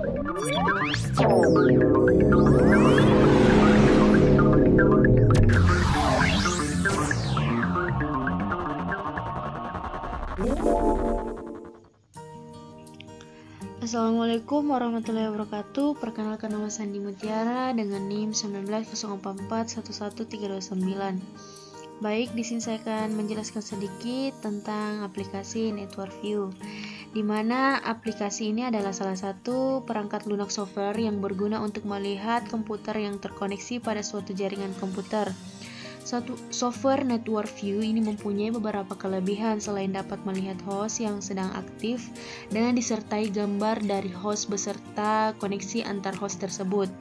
Assalamualaikum warahmatullahi wabarakatuh. Perkenalkan, nama Sandi Mutiara dengan NIM 190441139. Baik, di sini saya akan menjelaskan sedikit tentang aplikasi Network View, di mana aplikasi ini adalah salah satu perangkat lunak software yang berguna untuk melihat komputer yang terkoneksi pada suatu jaringan komputer. Suatu software Network View ini mempunyai beberapa kelebihan selain dapat melihat host yang sedang aktif dengan disertai gambar dari host beserta koneksi antar host tersebut.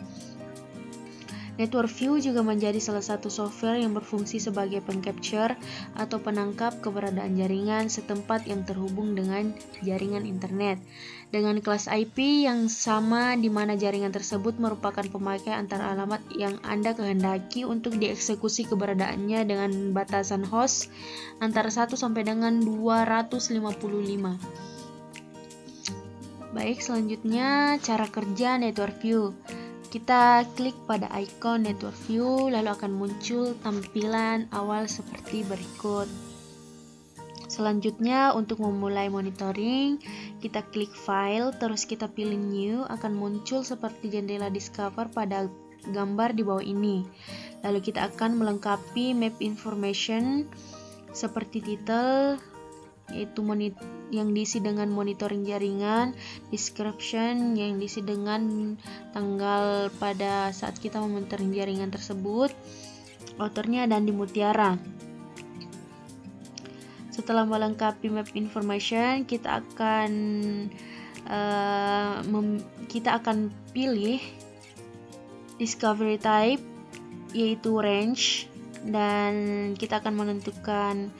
Network View juga menjadi salah satu software yang berfungsi sebagai pengcapture atau penangkap keberadaan jaringan setempat yang terhubung dengan jaringan internet dengan kelas IP yang sama, di mana jaringan tersebut merupakan pemakai antar alamat yang Anda kehendaki untuk dieksekusi keberadaannya dengan batasan host antara 1 sampai dengan 255. Baik, selanjutnya cara kerja Network View. Kita klik pada icon Network View, lalu akan muncul tampilan awal seperti berikut. Selanjutnya, untuk memulai monitoring, kita klik File, terus kita pilih New, akan muncul seperti jendela Discover pada gambar di bawah ini. Lalu kita akan melengkapi map information seperti title, yaitu yang diisi dengan monitoring jaringan, description yang diisi dengan tanggal pada saat kita memonitoring jaringan tersebut, authornya Dandi Mutiara. Setelah melengkapi map information, kita akan pilih discovery type, yaitu range, dan kita akan menentukan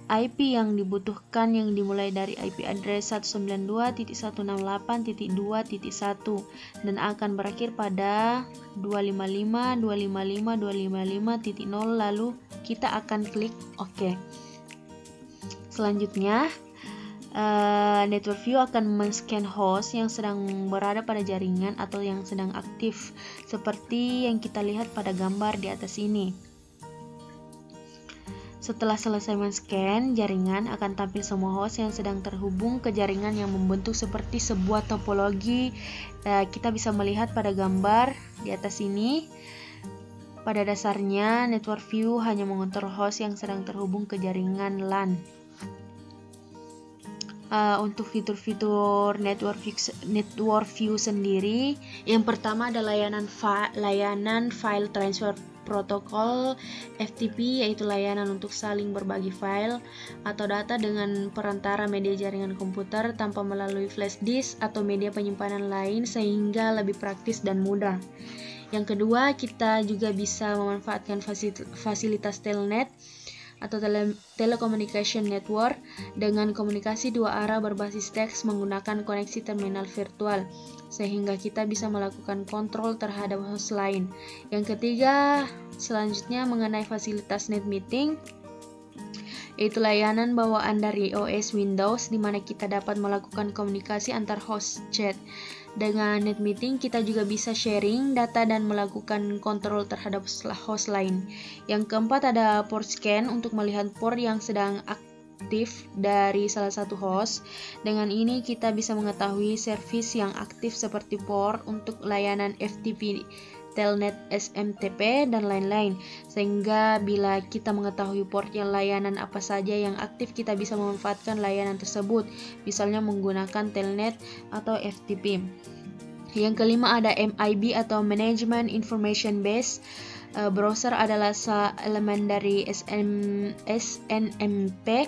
IP yang dibutuhkan yang dimulai dari IP address 192.168.2.1 dan akan berakhir pada 255.255.255.0, lalu kita akan klik OK. Selanjutnya, Network View akan men-scan host yang sedang berada pada jaringan atau yang sedang aktif, seperti yang kita lihat pada gambar di atas ini. Setelah selesai men-scan jaringan, akan tampil semua host yang sedang terhubung ke jaringan yang membentuk seperti sebuah topologi. Kita bisa melihat pada gambar di atas ini. Pada dasarnya, Network View hanya mengontrol host yang sedang terhubung ke jaringan LAN. Untuk fitur-fitur Network View sendiri, yang pertama ada layanan file transfer protokol FTP, yaitu layanan untuk saling berbagi file atau data dengan perantara media jaringan komputer tanpa melalui flash disk atau media penyimpanan lain, sehingga lebih praktis dan mudah. Yang kedua, kita juga bisa memanfaatkan fasilitas telnet atau telecommunication network dengan komunikasi dua arah berbasis teks menggunakan koneksi terminal virtual, sehingga kita bisa melakukan kontrol terhadap host lain. Yang ketiga, selanjutnya mengenai fasilitas net meeting, yaitu layanan bawaan dari OS Windows, di mana kita dapat melakukan komunikasi antar host chat. Dengan net meeting, kita juga bisa sharing data dan melakukan kontrol terhadap host lain. Yang keempat, ada port scan untuk melihat port yang sedang aktif dari salah satu host. Dengan ini kita bisa mengetahui servis yang aktif seperti port untuk layanan FTP, telnet, SMTP, dan lain-lain, sehingga bila kita mengetahui portnya layanan apa saja yang aktif, kita bisa memanfaatkan layanan tersebut, misalnya menggunakan telnet atau FTP. Yang kelima, ada MIB atau Management Information Base. Browser adalah elemen dari SNMP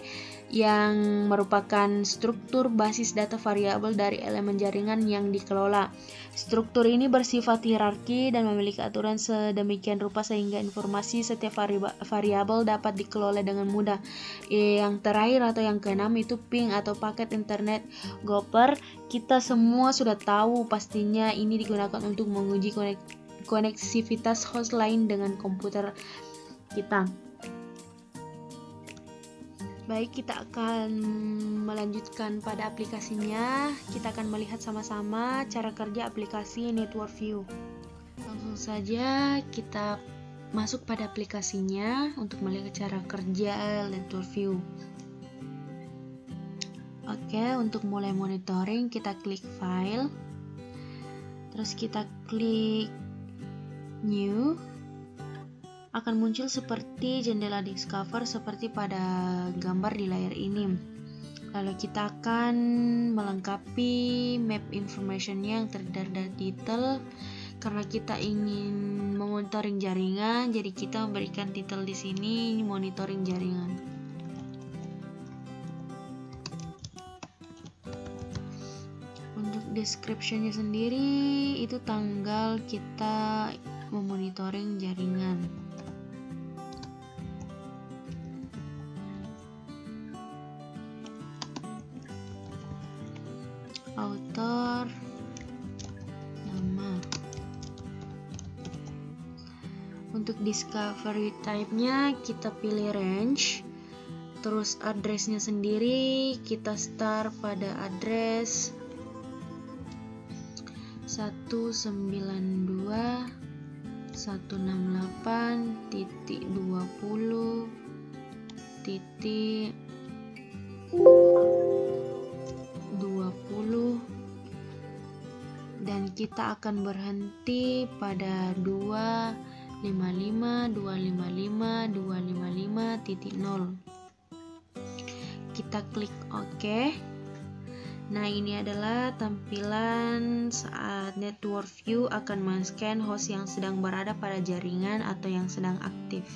yang merupakan struktur basis data variabel dari elemen jaringan yang dikelola. Struktur ini bersifat hierarki dan memiliki aturan sedemikian rupa sehingga informasi setiap variabel dapat dikelola dengan mudah. Yang terakhir atau yang keenam itu ping atau paket internet gopher. Kita semua sudah tahu pastinya ini digunakan untuk menguji koneksivitas host lain dengan komputer kita. Baik, kita akan melanjutkan pada aplikasinya. Kita akan melihat sama-sama cara kerja aplikasi Network View. Langsung saja kita masuk pada aplikasinya untuk melihat cara kerja Network View. Oke, untuk mulai monitoring kita klik File, terus kita klik New. Akan muncul seperti jendela Discover seperti pada gambar di layar ini. Lalu kita akan melengkapi map information-nya yang terdaftar title. Karena kita ingin memonitoring jaringan, jadi kita memberikan title di sini monitoring jaringan. Untuk description-nya sendiri itu tanggal kita memonitoring jaringan. Author, nama. Untuk discovery type-nya kita pilih range. Terus address-nya sendiri kita start pada address 168.20.20 dan kita akan berhenti pada 255.255.255.0. Kita klik OK. Nah, ini adalah tampilan saat Network View akan men-scan host yang sedang berada pada jaringan atau yang sedang aktif.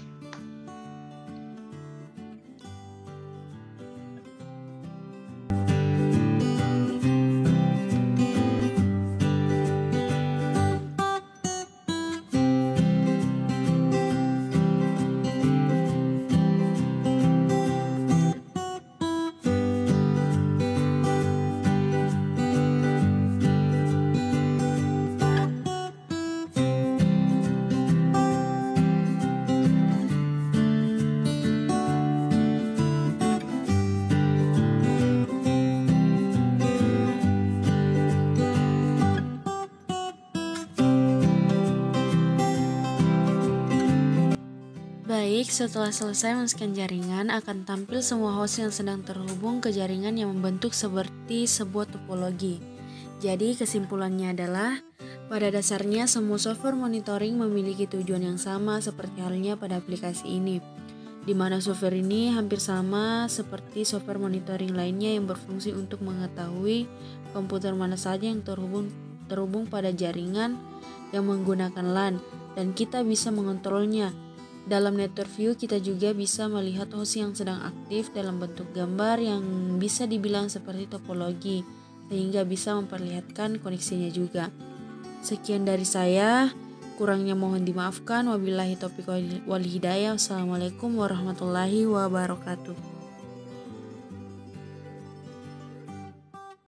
Baik, setelah selesai men-scan jaringan, akan tampil semua host yang sedang terhubung ke jaringan yang membentuk seperti sebuah topologi. Jadi, kesimpulannya adalah, pada dasarnya semua software monitoring memiliki tujuan yang sama seperti halnya pada aplikasi ini, di mana software ini hampir sama seperti software monitoring lainnya yang berfungsi untuk mengetahui komputer mana saja yang terhubung pada jaringan yang menggunakan LAN, dan kita bisa mengontrolnya. Dalam Network View kita juga bisa melihat host yang sedang aktif dalam bentuk gambar yang bisa dibilang seperti topologi, sehingga bisa memperlihatkan koneksinya juga. Sekian dari saya, kurangnya mohon dimaafkan. Wabillahi taufiq wal hidayah. Wassalamualaikum warahmatullahi wabarakatuh.